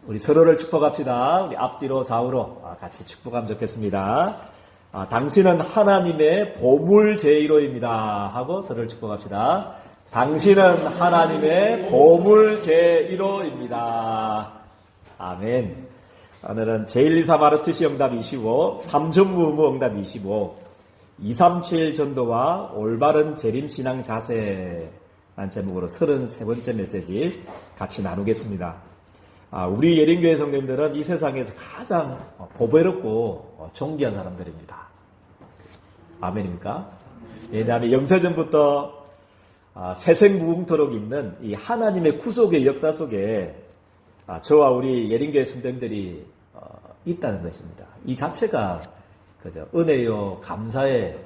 우리 서로를 축복합시다. 우리 앞뒤로 좌우로 같이 축복하면 좋겠습니다. 당신은 하나님의 보물 제1호입니다. 하고 서로를 축복합시다. 당신은 하나님의 보물 제1호입니다. 아멘. 오늘은 제124 마르투시 응답 25, 삼전무의무 응답 25, 237 전도와 올바른 재림신앙 자세 라는 제목으로 33번째 메시지 같이 나누겠습니다. 우리 예림교회 성도님들은 이 세상에서 가장 보배롭고 존귀한 사람들입니다. 아멘입니까? 왜냐하면 영세전부터 세생무궁토록 있는 이 하나님의 구속의 역사 속에 저와 우리 예림교회 성도님들이 있다는 것입니다. 이 자체가 그저 은혜요 감사의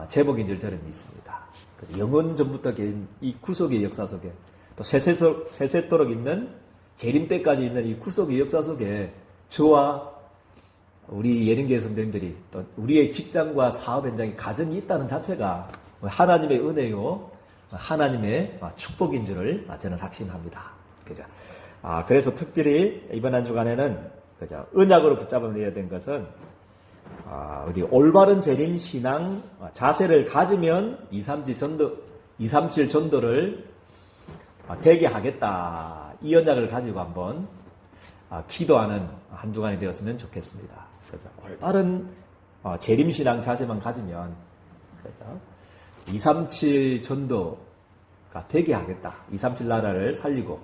제목인 줄 저는 믿습니다. 영원 전부터 계신 이 구속의 역사 속에 또 세세토록 있는 재림 때까지 있는 이 구속의 역사 속에 저와 우리 예림교회 성도님들이 또 우리의 직장과 사업 현장에 가정이 있다는 자체가 하나님의 은혜요 하나님의 축복인 줄을 저는 확신합니다. 그죠? 그래서 특별히 이번 한 주간에는 그죠? 언약으로 붙잡아내야 된 것은 우리 올바른 재림 신앙 자세를 가지면 237 전도를 되게 하겠다. 이 언약을 가지고 한번 기도하는 한 주간이 되었으면 좋겠습니다. 그래서 올바른 재림 신앙 자세만 가지면 그죠? 237 전도가 되게 하겠다. 237 나라를 살리고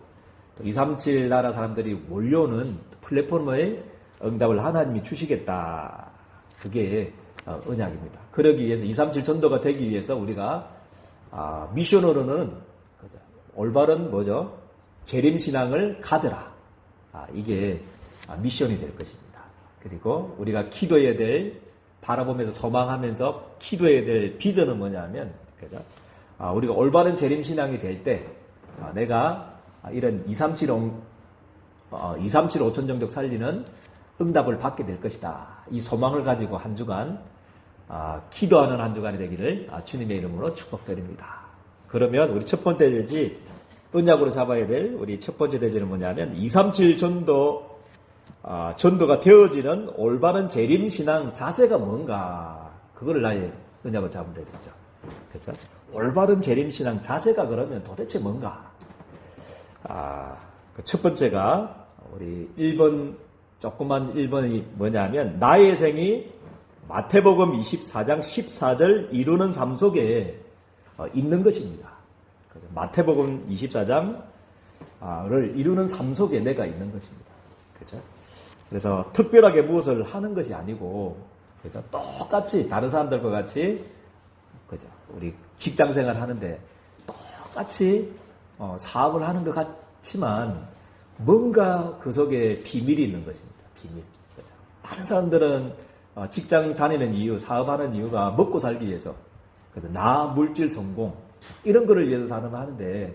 또 237 나라 사람들이 몰려오는 플랫폼의 응답을 하나님이 주시겠다. 그게 언약입니다. 그러기 위해서 237 전도가 되기 위해서 우리가 미션으로는 그죠? 올바른 뭐죠? 재림신앙을 가져라. 이게 미션이 될 것입니다. 그리고 우리가 기도해야 될 바라보면서 소망하면서 기도해야 될 비전은 뭐냐면 그죠? 우리가 올바른 재림신앙이 될 때 내가 이런 237 5천 정도 살리는 응답을 받게 될 것이다. 이 소망을 가지고 한 주간 기도하는 한 주간이 되기를 주님의 이름으로 축복드립니다. 그러면 우리 첫 번째 대지 언약으로 잡아야 될 우리 첫 번째 대지는 뭐냐면 237 전도가 되어지는 올바른 재림신앙 자세가 뭔가 그거를 나의 언약으로 잡으면 되죠. 그렇죠? 올바른 재림신앙 자세가 그러면 도대체 뭔가? 그 첫 번째가 우리 1번 조그만 1번이 뭐냐면 나의 생이 마태복음 24장 14절 이루는 삶 속에 있는 것입니다. 마태복음 24장을 이루는 삶 속에 내가 있는 것입니다. 그죠? 그래서 특별하게 무엇을 하는 것이 아니고 그죠? 똑같이 다른 사람들과 같이 그죠? 우리 직장 생활 하는데 똑같이 사업을 하는 것 같지만 뭔가 그 속에 비밀이 있는 것입니다. 비밀. 그죠? 많은 사람들은 직장 다니는 이유, 사업하는 이유가 먹고 살기 위해서, 그래서 물질 성공 이런 거를 위해서 사는 하는데,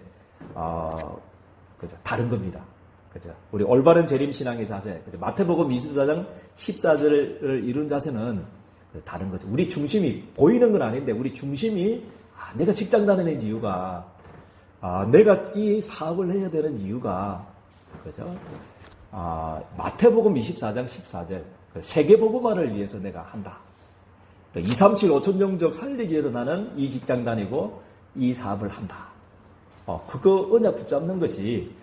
그죠? 다른 겁니다. 그죠? 우리 올바른 재림 신앙의 자세, 그죠? 마태복음 24장 14절을 이룬 자세는 다른 거죠. 우리 중심이 보이는 건 아닌데, 우리 중심이 내가 직장 다니는 이유가, 내가 이 사업을 해야 되는 이유가 그죠? 마태복음 24장 14절 세계복음화를 위해서 내가 한다. 237 5천 정적 살리기 위해서 나는 이 직장 다니고 이 사업을 한다. 그거 언약 붙잡는 것이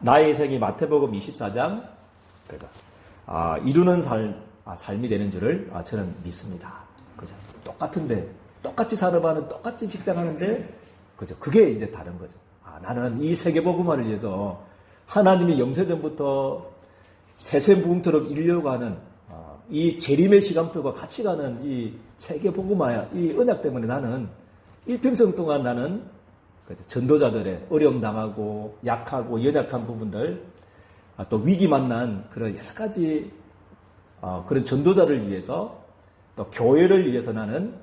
나의 생이 마태복음 24장 그죠? 이루는 삶이 되는 줄을 저는 믿습니다. 그죠? 똑같은데 똑같이 산업하는 똑같이 직장하는데 그죠? 그게 이제 다른 거죠. 나는 이 세계복음화를 위해서 하나님이 영세전부터 세세무궁토록 이루려고 하는 이 재림의 시간표가 같이 가는 이 세계복음화 이 언약 때문에 나는 일평생 동안 나는 그죠? 전도자들의 어려움 당하고 약하고 연약한 부분들 또 위기 만난 그런 여러 가지 그런 전도자를 위해서 또 교회를 위해서 나는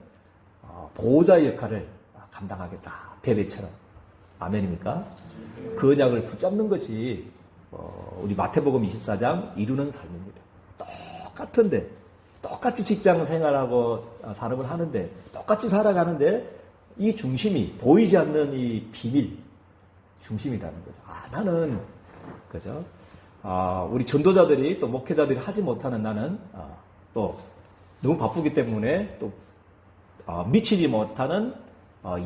보호자의 역할을 감당하겠다. 베베처럼. 아멘입니까? 그 언약을 붙잡는 것이 우리 마태복음 24장 이루는 삶입니다. 똑같은데 똑같이 직장 생활하고 산업을 하는데 똑같이 살아가는데 이 중심이 보이지 않는 이 비밀 중심이라는 거죠. 나는 그죠? 우리 전도자들이 또 목회자들이 하지 못하는 나는 또 너무 바쁘기 때문에 또 미치지 못하는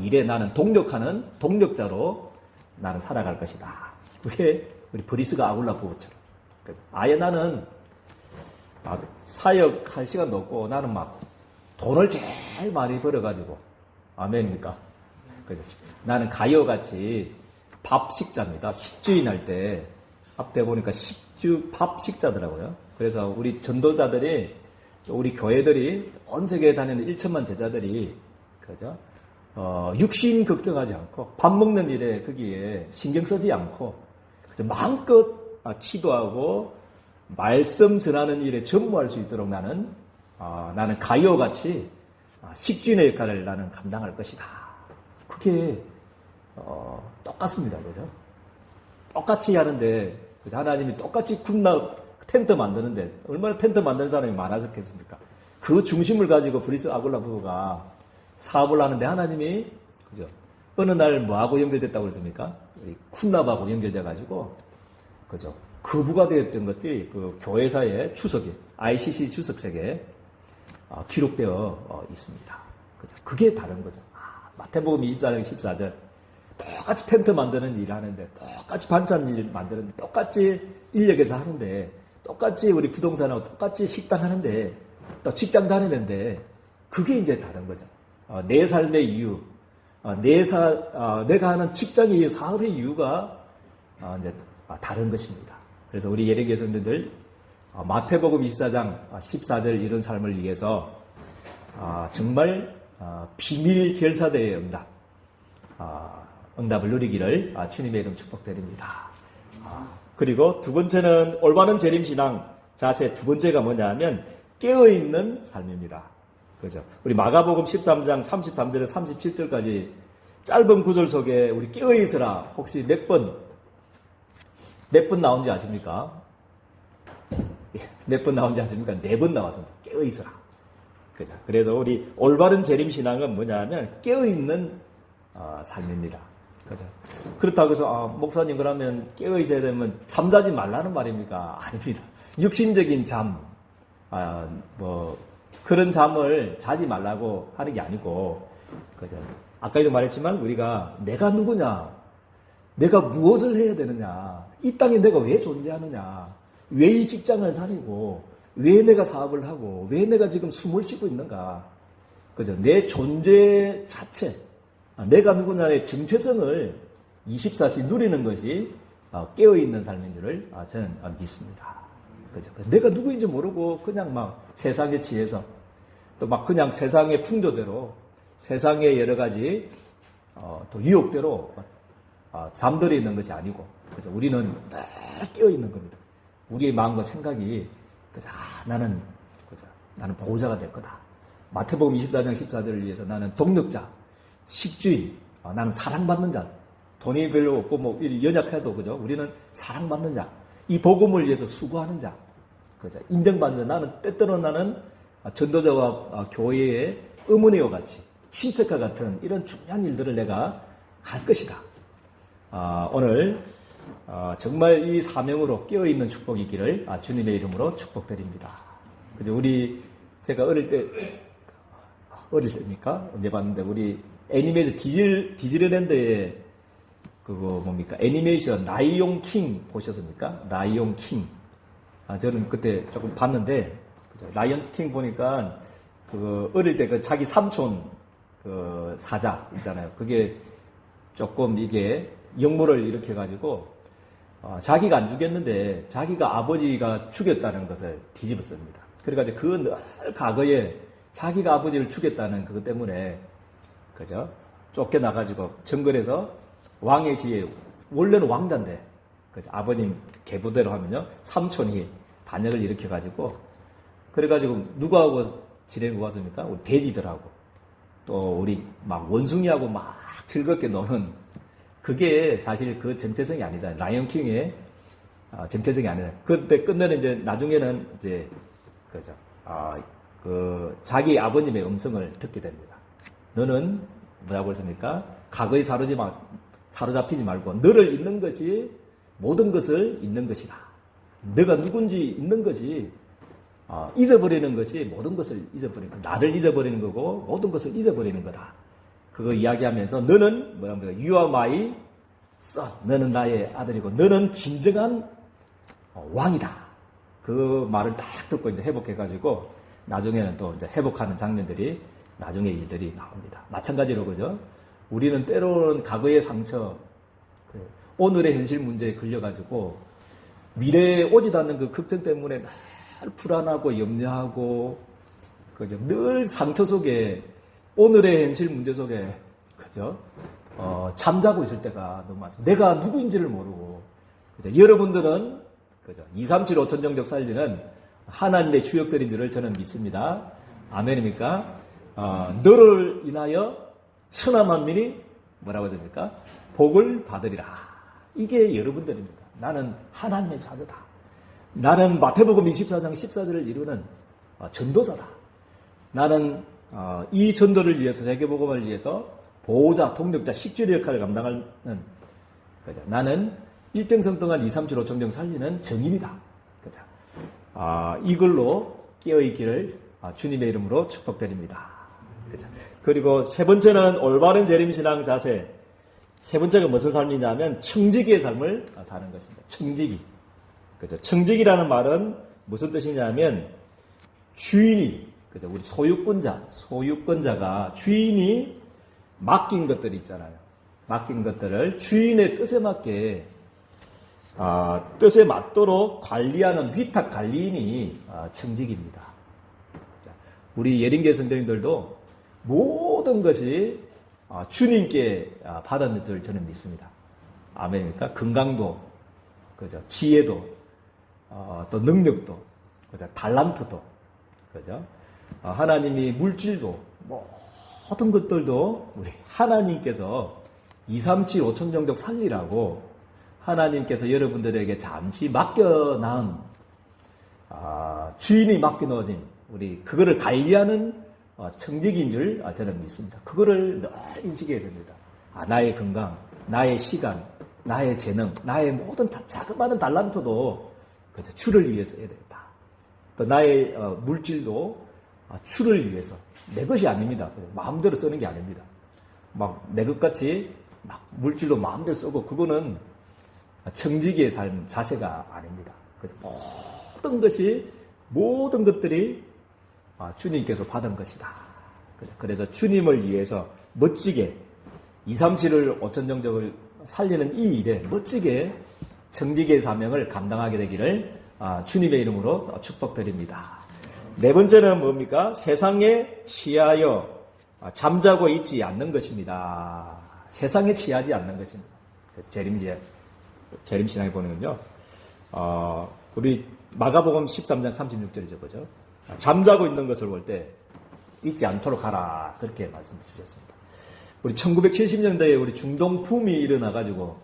일에 나는 동력하는 동력자로 나는 살아갈 것이다. 그게 우리 브리스가 아굴라 부부처럼. 그래서 아예 나는 사역할 시간도 없고 나는 막 돈을 제일 많이 벌어가지고 아멘입니까? 그래서 나는 가요같이 밥식자입니다. 식주인 할 때 앞에 보니까 밥식자더라고요. 그래서 우리 전도자들이 우리 교회들이 온 세계에 다니는 1천만 제자들이 그죠? 육신 걱정하지 않고 밥 먹는 일에 거기에 신경 쓰지 않고 그죠? 마음껏 기도하고 말씀 전하는 일에 전무할 수 있도록 나는 가요같이 식주인의 역할을 나는 감당할 것이다. 그게 똑같습니다. 그죠? 똑같이 하는데 그죠? 하나님이 똑같이 텐트 만드는데 얼마나 텐트 만드는 사람이 많아졌겠습니까? 그 중심을 가지고 브리스 아굴라 부부가 사업을 하는데 하나님이 그죠? 어느 날 뭐하고 연결됐다고 그랬습니까? 우리 쿤나바하고 연결돼가지고 그죠? 거부가 되었던 것들이 그 교회사의 추석에 ICC 추석책에 기록되어 있습니다. 그죠? 그게 다른 거죠. 마태복음 24장 14절 똑같이 텐트 만드는 일을 하는데 똑같이 반찬 일 만드는데 똑같이 인력에서 하는데 똑같이 우리 부동산하고 똑같이 식당 하는데 또 직장 다니는데 그게 이제 다른 거죠. 내 삶의 이유, 내가 하는 직장의 이유, 사업의 이유가 이제 다른 것입니다. 그래서 우리 예레 교성들 마태복음 24장 14절 이런 삶을 위해서 정말 비밀 결사대의 응답을 누리기를 주님의 이름 축복드립니다. 그리고 두 번째는 올바른 재림신앙 자세 두 번째가 뭐냐 하면 깨어있는 삶입니다. 그죠? 우리 마가복음 13장 33절에서 37절까지 짧은 구절 속에 우리 깨어있으라 혹시 몇 번 나온지 아십니까? 몇 번 나온지 아십니까? 4번 나왔습니다. 깨어있으라. 그죠? 그래서 우리 올바른 재림신앙은 뭐냐 하면 깨어있는 삶입니다. 그죠? 그렇다고 해서 목사님 그러면 깨어있어야 되면 잠자지 말라는 말입니까? 아닙니다. 육신적인 잠, 그런 잠을 자지 말라고 하는 게 아니고, 그죠? 아까도 말했지만 우리가 내가 누구냐, 내가 무엇을 해야 되느냐, 이 땅에 내가 왜 존재하느냐, 왜 이 직장을 다니고, 왜 내가 사업을 하고, 왜 내가 지금 숨을 쉬고 있는가, 그죠? 내 존재 자체, 내가 누구냐의 정체성을 24시 누리는 것이 깨어있는 삶인 줄을 저는 믿습니다. 그죠? 내가 누구인지 모르고 그냥 막 세상에 취해서 또 막 그냥 세상의 풍조대로 세상의 여러 가지 또 유혹대로 잠들어 있는 것이 아니고 그죠? 우리는 늘 깨어있는 겁니다. 우리의 마음과 생각이 그죠? 나는 보호자가 될 거다. 마태복음 24장 14절을 위해서 나는 동력자, 식주인, 나는 사랑받는 자, 돈이 별로 없고 뭐 연약해도 그죠? 우리는 사랑받는 자, 이 복음을 위해서 수고하는 자, 그죠? 인정받는 자. 나는 때때로 나는 전도자와 교회의 어머니와 같이 친척과 같은 이런 중요한 일들을 내가 할 것이다. 오늘 정말 이 사명으로 깨어있는 축복이 있기를 주님의 이름으로 축복드립니다. 그죠? 제가 어릴 때입니까? 언제 봤는데 우리 애니메이션 디즈니랜드에 그거 뭡니까? 애니메이션 라이온 킹 보셨습니까? 라이온 킹. 저는 그때 조금 봤는데 그죠? 라이온 킹 보니까 그 어릴 때 그 자기 삼촌 그 사자 있잖아요. 그게 조금 이게 역모를 일으켜 가지고 자기가 안 죽였는데 자기가 아버지가 죽였다는 것을 뒤집었습니다. 그래가지고 그 늘 과거에 자기가 아버지를 죽였다는 그것 때문에 그죠? 쫓겨나가지고 정글에서 왕의 지혜, 원래는 왕자인데, 그죠? 아버님 계보대로 하면요, 삼촌이 반역을 일으켜가지고, 그래가지고 누구하고 지내고 왔습니까? 우리 돼지들하고, 또 우리 막 원숭이하고 막 즐겁게 노는, 그게 사실 그 정체성이 아니잖아요. 라이언킹의 정체성이 아니잖아요. 그때 끝내는 이제, 나중에는 이제, 그죠? 자기 아버님의 음성을 듣게 됩니다. 너는 뭐라고 했습니까? 과거에 사로잡히지 말고 너를 잇는 것이 모든 것을 잇는 것이다. 내가 누군지 있는 것이 잊어버리는 것이 모든 것을 잊어버리는 거. 나를 잊어버리는 거고 모든 것을 잊어버리는 거다. 그거 이야기하면서 너는 뭐랍니까? You are my son. 너는 나의 아들이고 너는 진정한 왕이다. 그 말을 딱 듣고 이제 회복해가지고 나중에는 또 이제 회복하는 장면들이 나중에 일들이 나옵니다. 마찬가지로 그죠? 우리는 때로는 과거의 상처, 오늘의 현실 문제에 걸려가지고 미래에 오지도 않는 그 걱정 때문에 늘 불안하고 염려하고 그죠? 늘 상처 속에 오늘의 현실 문제 속에 그죠? 잠자고 있을 때가 너무 많습니다. 내가 누구인지를 모르고 그죠? 여러분들은 그죠? 237 5천 정적 살리는 하나님의 주역들인 줄을 저는 믿습니다. 아멘입니까? 너를 인하여 천하 만민이 뭐라고 하십니까? 복을 받으리라. 이게 여러분들입니다. 나는 하나님의 자녀다. 나는 마태복음 24장 14절을 이루는 전도자다. 나는 이 전도를 위해서 세계복음을 위해서 보호자, 동력자, 식주의 역할을 감당하는 그죠? 나는 일평성동안 237 5청정 살리는 정인이다. 그죠? 이걸로 깨어있기를 주님의 이름으로 축복드립니다. 그죠? 그리고 세 번째는 올바른 재림신앙 자세. 세 번째가 무슨 삶이냐면 청지기의 삶을 사는 것입니다. 청지기. 그죠? 청지기라는 말은 무슨 뜻이냐면 주인이, 그죠? 우리 소유권자가 주인이 맡긴 것들이 있잖아요. 맡긴 것들을 주인의 뜻에 맞게 뜻에 맞도록 관리하는 위탁 관리인이 청지기입니다. 그죠? 우리 예린교 성도님들도 모든 것이 주님께 받은 줄 저는 믿습니다. 아멘입니까? 건강도, 그죠? 지혜도, 또 능력도, 그죠? 달란트도, 그죠? 하나님이 물질도, 모든 것들도 우리 하나님께서 237 5천 정도 살리라고 하나님께서 여러분들에게 잠시 맡겨놓은, 주인이 맡겨놓은 우리 그거를 관리하는 청지기인 줄 저는 믿습니다. 그거를 늘 인식해야 됩니다. 나의 건강, 나의 시간, 나의 재능, 나의 모든 자그마한 달란트도 그죠? 주를 위해서 해야 된다. 또 나의 물질도 주를 위해서 내 것이 아닙니다. 마음대로 쓰는 게 아닙니다. 막 내 것같이 막 물질로 마음대로 쓰고 그거는 청지기의 삶 자세가 아닙니다. 모든 것들이 주님께서 받은 것이다. 그래서 주님을 위해서 멋지게 237을 5천 정적을 살리는 이 일에 멋지게 청지기의 사명을 감당하게 되기를 주님의 이름으로 축복드립니다. 네 번째는 뭡니까? 세상에 취하여 잠자고 있지 않는 것입니다. 세상에 취하지 않는 것입니다. 재림신앙에 보면요. 우리 마가복음 13장 36절이죠. 그죠? 잠자고 있는 것을 볼 때 잊지 않도록 하라. 그렇게 말씀해 주셨습니다. 우리 1970년대에 우리 중동 붐이 일어나가지고,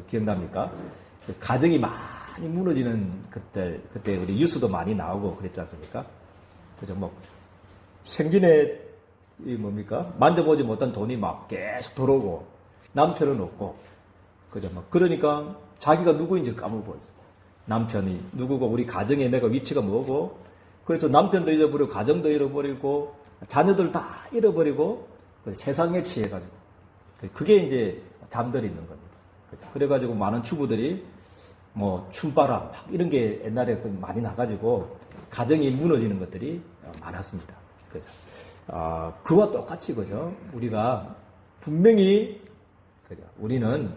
기억납니까? 가정이 많이 무너지는 그때 우리 뉴스도 많이 나오고 그랬지 않습니까? 그죠? 생진에, 만져보지 못한 돈이 막 계속 들어오고, 남편은 없고, 그죠? 그러니까 자기가 누구인지 까먹어버렸어. 남편이 누구고, 우리 가정에 내가 위치가 뭐고, 그래서 남편도 잃어버리고, 가정도 잃어버리고, 자녀들 다 잃어버리고, 세상에 취해가지고. 그게 이제 잠들이 있는 겁니다. 그죠? 그래가지고 많은 주부들이 춤바람, 막 이런 게 옛날에 많이 나가지고, 가정이 무너지는 것들이 많았습니다. 그죠? 그와 똑같이, 그죠? 우리가 분명히, 그죠? 우리는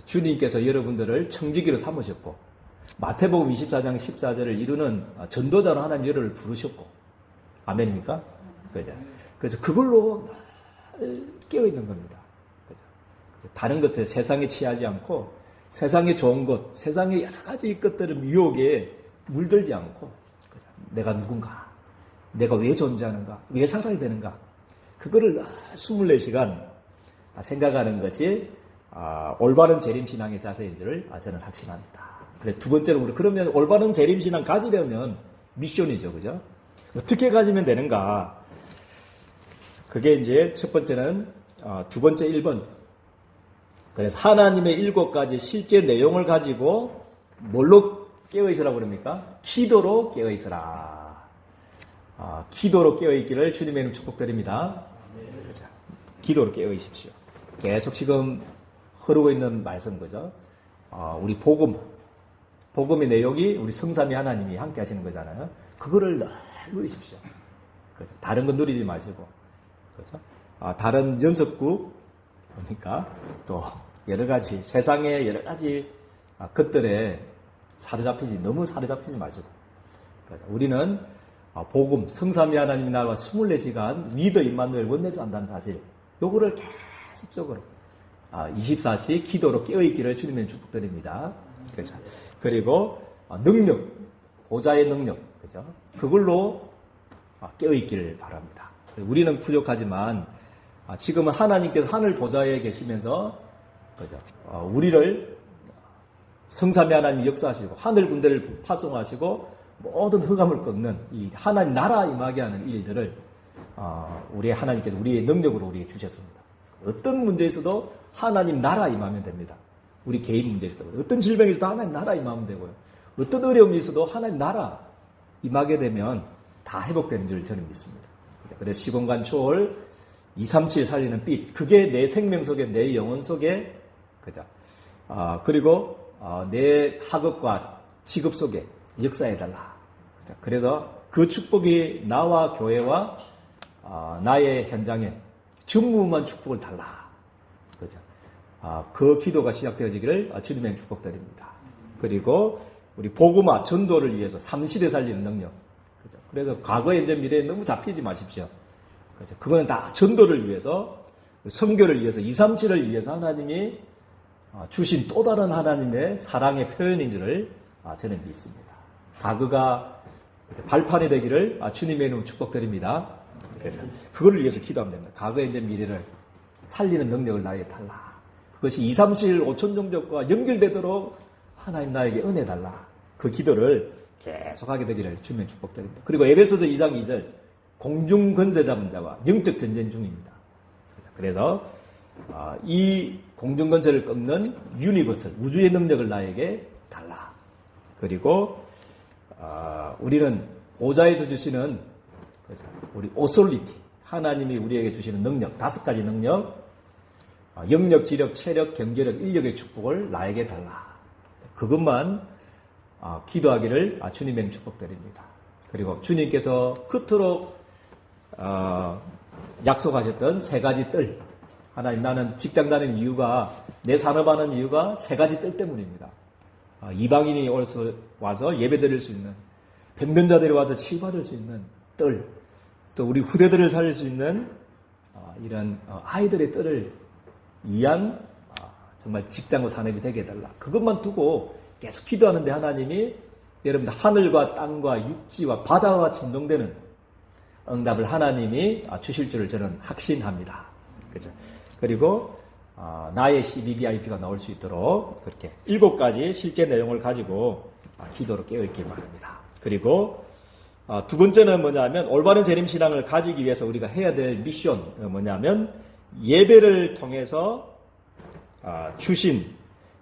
주님께서 여러분들을 청지기로 삼으셨고, 마태복음 24장 14절을 이루는 전도자로 하나님 여러분을 부르셨고, 아멘입니까? 그죠? 그래서 그걸로 깨어있는 겁니다. 그죠? 다른 것에 세상에 취하지 않고, 세상에 좋은 것, 세상에 여러 가지 것들을 유혹에 물들지 않고, 그죠? 내가 누군가, 내가 왜 존재하는가, 왜 살아야 되는가, 그거를 24시간 생각하는 것이 올바른 재림신앙의 자세인 줄을 저는 확신합니다. 그래, 두 번째로 그러면 올바른 재림신앙 가지려면 미션이죠. 그죠? 어떻게 가지면 되는가? 그게 이제 첫 번째는, 두 번째 1번. 그래서 하나님의 7가지 실제 내용을 가지고 뭘로 깨어있으라고 그럽니까? 기도로 깨어있으라. 기도로 깨어있기를 주님의 이름 축복드립니다. 그죠? 기도로 깨어있십시오. 계속 지금 흐르고 있는 말씀, 그죠? 우리 복음의 내용이 우리 성삼위 하나님이 함께 하시는 거잖아요. 그거를 늘 누리십시오. 그죠? 다른 건 누리지 마시고, 그죠? 다른 연습국, 그러니까 또 여러 가지, 세상의 여러 가지 것들에 너무 사로잡히지 마시고, 그죠? 우리는 복음, 성삼위 하나님의 나라와 24시간 위더 임마누엘 원내에서 한다는 사실, 요거를 계속적으로 24시 기도로 깨어있기를 주님의 축복드립니다. 그죠? 그리고 능력, 보좌의 능력, 그죠? 그걸로 깨어있기를 바랍니다. 우리는 부족하지만 지금은 하나님께서 하늘 보좌에 계시면서, 그죠? 우리를 성삼위 하나님이 역사하시고 하늘 군대를 파송하시고 모든 흑암을 꺾는 이 하나님 나라 임하게 하는 일들을 우리 하나님께서 우리의 능력으로 우리에게 주셨습니다. 어떤 문제에서도 하나님 나라 임하면 됩니다. 우리 개인 문제에서도, 어떤 질병에서도 하나님 나라 임하면 되고요. 어떤 어려움이 있어도 하나님 나라 임하게 되면 다 회복되는 줄 저는 믿습니다. 그래서 시공간 초월 237 살리는 빛, 그게 내 생명 속에, 내 영혼 속에, 그죠? 그리고 내 학업과 직업 속에 역사해달라. 그죠? 그래서 그 축복이 나와 교회와 나의 현장에 전무후무한 축복을 달라. 그죠? 그 기도가 시작되어지기를 주님의 축복드립니다. 그리고 우리 복음화 전도를 위해서 3시대 살리는 능력. 그죠? 그래서 과거, 현재, 미래에 너무 잡히지 마십시오. 그죠? 그거는 다 전도를 위해서, 선교를 위해서, 237을 위해서 하나님이 주신 또 다른 하나님의 사랑의 표현인 줄을 저는 믿습니다. 과거가 발판이 되기를 주님의 이름으로 축복드립니다. 그래서 그거를 위해서 기도하면 됩니다. 과거, 현재, 미래를 살리는 능력을 나에게 달라. 그것이 237 5천 종족과 연결되도록 하나님 나에게 은혜 달라. 그 기도를 계속하게 되기를 주님의 축복드립니다. 그리고 에베소서 2장 2절 공중 권세 잡은 자와 영적 전쟁 중입니다. 그래서 이 공중 권세를 꺾는 유니버설, 우주의 능력을 나에게 달라. 그리고 우리는 보좌에서 주시는, 우리 오솔리티, 하나님이 우리에게 주시는 능력, 5가지 능력, 영력, 지력, 체력, 경제력, 인력의 축복을 나에게 달라. 그것만 기도하기를 주님의 축복드립니다. 그리고 주님께서 그토록 약속하셨던 3가지 뜰, 하나님, 나는 직장 다니는 이유가, 내 산업하는 이유가 3가지 뜰 때문입니다. 이방인이 와서 예배 드릴 수 있는, 병든자들이 와서 치유받을 수 있는 뜰, 또 우리 후대들을 살릴 수 있는 이런 아이들의 뜰을 위한 정말 직장과 산업이 되게 해달라. 그것만 두고 계속 기도하는데 하나님이 여러분들 하늘과 땅과 육지와 바다와 진동되는 응답을 하나님이 주실 줄을 저는 확신합니다. 그죠? 그리고 나의 CBVIP가 나올 수 있도록 그렇게 7가지 실제 내용을 가지고 기도로 깨어있기 바랍니다. 그리고 두 번째는 뭐냐면, 올바른 재림신앙을 가지기 위해서 우리가 해야 될 미션 뭐냐면, 예배를 통해서 주신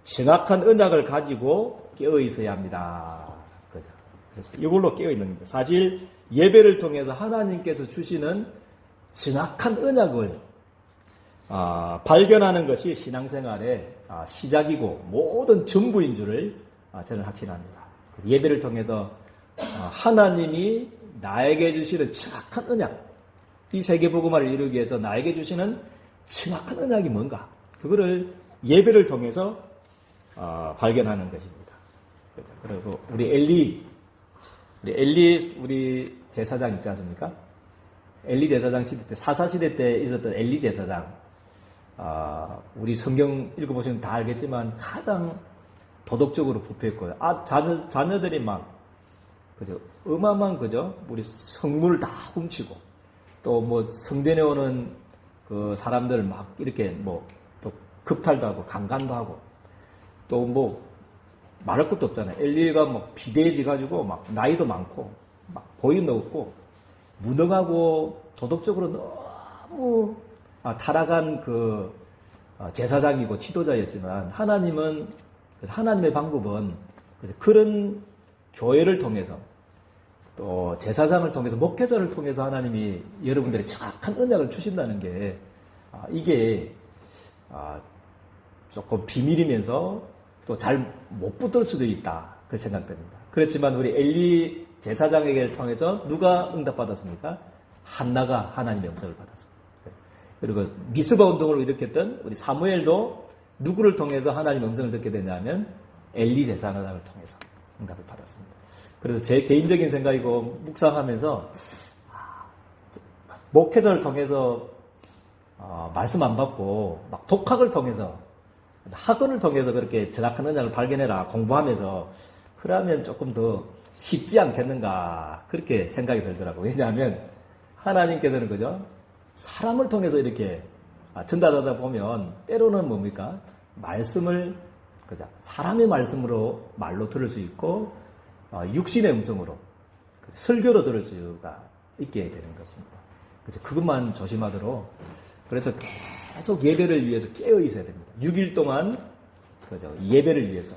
정확한 언약을 가지고 깨어 있어야 합니다. 그죠? 그래서 이걸로 깨어 있는 겁니다. 사실 예배를 통해서 하나님께서 주시는 정확한 언약을 발견하는 것이 신앙생활의 시작이고 모든 전부인 줄을 저는 확신합니다. 예배를 통해서 하나님이 나에게 주시는 정확한 언약, 이 세계복음화를 이루기 위해서 나에게 주시는 정확한 언약이 뭔가, 그거를 예배를 통해서 발견하는 것입니다. 그렇죠? 그리고 우리 엘리 제사장 있지 않습니까? 엘리 제사장 시대 때, 사사시대 때 있었던 엘리 제사장, 우리 성경 읽어보시면 다 알겠지만 가장 도덕적으로 부패했고요. 자녀들이 막, 그죠? 어마어마한, 그죠? 우리 성물을 다 훔치고, 또 뭐 성전에 오는 그 사람들 막 이렇게 또 급탈도 하고 강간도 하고, 또 뭐 말할 것도 없잖아요. 엘리가 막 비대해지 가지고 막 나이도 많고 막 보이도 없고 무능하고 도덕적으로 너무 타락한 그 제사장이고 지도자였지만, 하나님의 방법은 그런 교회를 통해서 또 제사장을 통해서 목회자를 통해서 하나님이 여러분들의 정확한 언약을 주신다는 게 이게 조금 비밀이면서 또 잘 못 붙들 수도 있다 그 생각됩니다. 그렇지만 우리 엘리 제사장에게 통해서 누가 응답받았습니까? 한나가 하나님의 음성을 받았습니다. 그리고 미스바 운동을 일으켰던 우리 사무엘도 누구를 통해서 하나님의 음성을 듣게 되냐면 엘리 제사장을 통해서 응답을 받았습니다. 그래서 제 개인적인 생각이고 묵상하면서 목회자를 통해서 말씀 안 받고 막 독학을 통해서 학원을 통해서 그렇게 정확한 언약을 발견해라 공부하면서 그러면 조금 더 쉽지 않겠는가 그렇게 생각이 들더라고요. 왜냐하면 하나님께서는 그죠? 사람을 통해서 이렇게 전달하다 보면 때로는 뭡니까? 말씀을 그죠? 사람의 말씀으로 말로 들을 수 있고 육신의 음성으로 설교로 들을 수가 있게 되는 것입니다. 그래서 그것만 조심하도록 그래서 계속 예배를 위해서 깨어 있어야 됩니다. 6일 동안 그죠? 예배를 위해서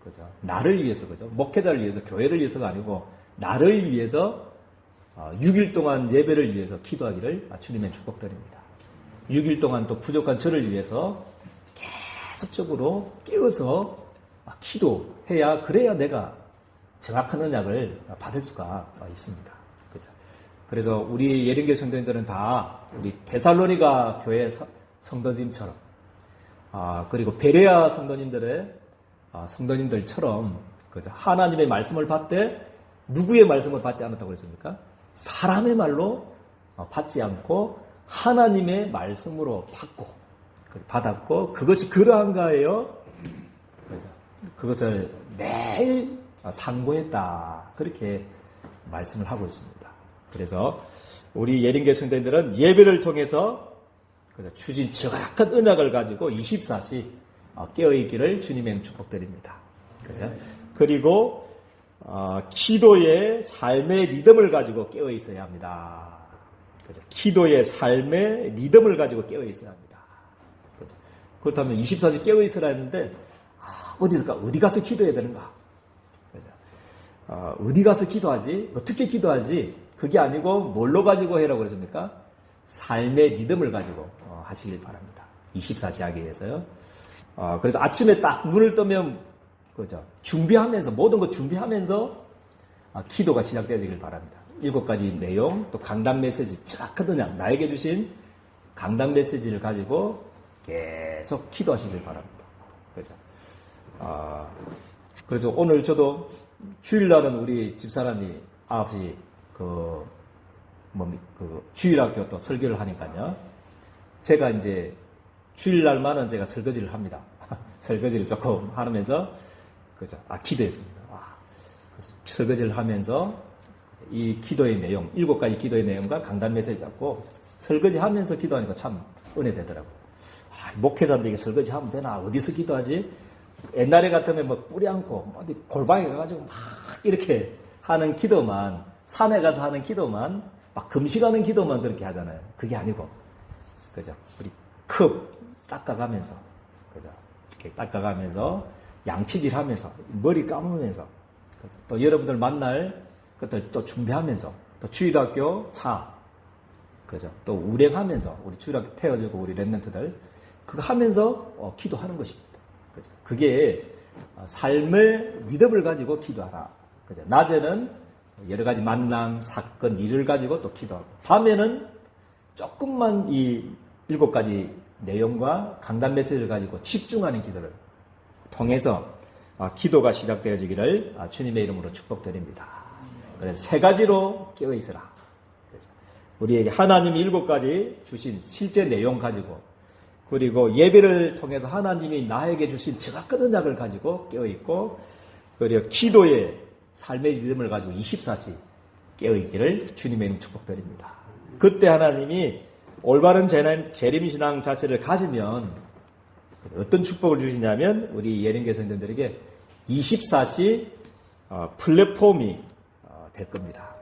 그죠? 나를 위해서 그죠? 목회자를 위해서 교회를 위해서가 아니고 나를 위해서 6일 동안 예배를 위해서 기도하기를 주님의 축복드립니다. 6일 동안 또 부족한 저를 위해서 계속적으로 깨어서 기도해야 그래야 내가 정확한 언약을 받을 수가 있습니다. 그죠? 그래서 우리 예린교 성도님들은 다 우리 데살로니가 교회 성도님처럼 그리고 베레아 성도님들의 성도님들처럼 그죠? 하나님의 말씀을 받되 누구의 말씀을 받지 않았다고 그랬습니까? 사람의 말로 받지 않고 하나님의 말씀으로 받았고 그것이 그러한가예요. 그래서 그것을 매일 상고했다 그렇게 말씀을 하고 있습니다. 그래서 우리 예린교 성도님들은 예배를 통해서 주신 정확한 언약을 가지고 24시 깨어있기를 주님의 축복드립니다. 그죠? 그리고 기도의 삶의 리듬을 가지고 깨어 있어야 합니다. 그죠? 기도의 삶의 리듬을 가지고 깨어 있어야 합니다. 그죠? 그렇다면 24시 깨어 있으라 했는데 어디 가서 기도해야 되는가? 그죠? 어디 가서 기도하지? 어떻게 기도하지? 그게 아니고 뭘로 가지고 해라고 그랬습니까? 삶의 리듬을 가지고 하시길 바랍니다. 24시 하기 위해서요. 그래서 아침에 딱 눈을 뜨면 그죠? 준비하면서 모든 것 준비하면서 기도가 시작되어지길 바랍니다. 7가지 내용 또 강단 메시지 정확한 언약 나에게 주신 강단 메시지를 가지고 계속 기도하시길 바랍니다. 그죠? 그래서 오늘 저도 주일날은 우리 집사람이 9시 주일학교 또 설교를 하니까요. 제가 이제 주일날만은 제가 설거지를 합니다. 설거지를 조금 하면서 그죠? 기도했습니다. 그래서 설거지를 하면서 이 기도의 내용, 7가지 기도의 내용과 강단 메시지 잡고 설거지 하면서 기도하니까 참 은혜되더라고요. 목회자들에게 설거지 하면 되나? 어디서 기도하지? 옛날에 같으면 뿌리 않고 어디 골방에 가가지고 막 이렇게 하는 기도만 산에 가서 하는 기도만 막 금식하는 기도만 그렇게 하잖아요. 그게 아니고 그죠? 우리 컵 닦아가면서 그죠? 이렇게 닦아가면서 양치질하면서 머리 감으면서 그죠? 또 여러분들 만날 것들 또 준비하면서 또 주일학교 차 그죠? 또 운행하면서 우리 주일학교 태워주고 우리 랩런트들 그거 하면서 기도하는 것입니다. 그죠? 그게 삶의 리듬을 가지고 기도하라. 그죠? 낮에는 여러 가지 만남, 사건, 일을 가지고 또 기도하고 밤에는 조금만 이 7가지 내용과 강단 메시지를 가지고 집중하는 기도를 통해서 기도가 시작되어지기를 주님의 이름으로 축복드립니다. 그래서 3가지로 깨어있으라. 우리에게 하나님이 7가지 주신 실제 내용 가지고 그리고 예배를 통해서 하나님이 나에게 주신 정확한 언약을 가지고 깨어있고 그리고 기도의 삶의 리듬을 가지고 24시 깨어있기를 주님의 이름 축복드립니다. 그때 하나님이 올바른 재림신앙 자체를 가지면 어떤 축복을 주시냐면 우리 예린교 성도들에게 24시 플랫폼이 될 겁니다.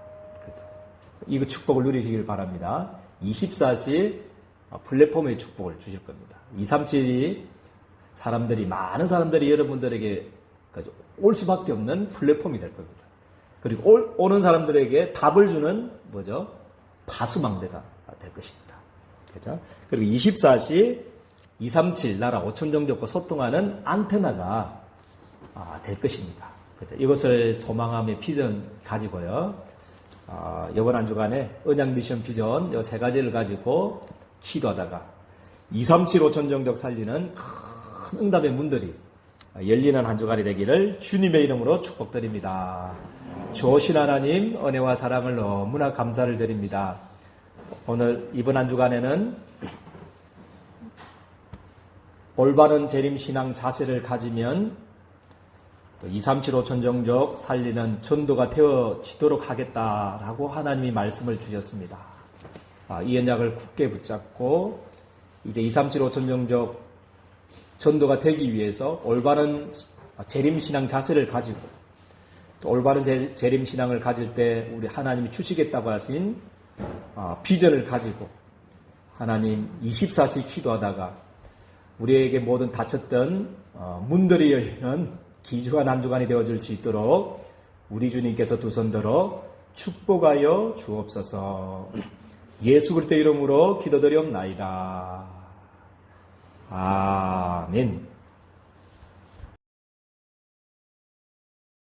그렇죠? 이 축복을 누리시길 바랍니다. 24시 플랫폼의 축복을 주실 겁니다. 237이 많은 사람들이 여러분들에게 올 수밖에 없는 플랫폼이 될 겁니다. 그리고 오는 사람들에게 답을 주는 뭐죠? 파수망대가 될 것입니다. 그죠? 그리고 24시 237 나라 5천 종족과 소통하는 안테나가 될 것입니다. 그죠? 이것을 소망함의 비전 가지고요. 이번 한 주간에 언약 미션 비전 이 세 가지를 가지고 기도하다가 237 5천 종족 살리는 큰 응답의 문들이 열리는 한 주간이 되기를 주님의 이름으로 축복드립니다. 좋으신 하나님 은혜와 사랑을 너무나 감사를 드립니다. 오늘 이번 한 주간에는 올바른 재림신앙 자세를 가지면 또 237 5천 종족 살리는 전도가 되어지도록 하겠다라고 하나님이 말씀을 주셨습니다. 이 언약을 굳게 붙잡고 이제 237 5천 종족 전도가 되기 위해서 올바른 재림신앙 자세를 가지고 또 올바른 재림신앙을 가질 때 우리 하나님이 주시겠다고 하신 비전을 가지고 하나님 24시 기도하다가 우리에게 모든 닫혔던 문들이 열리는 기주간 한 주간이 되어줄 수 있도록 우리 주님께서 두 손 들어 축복하여 주옵소서. 예수 그리스도 이름으로 기도드리옵나이다. 아멘.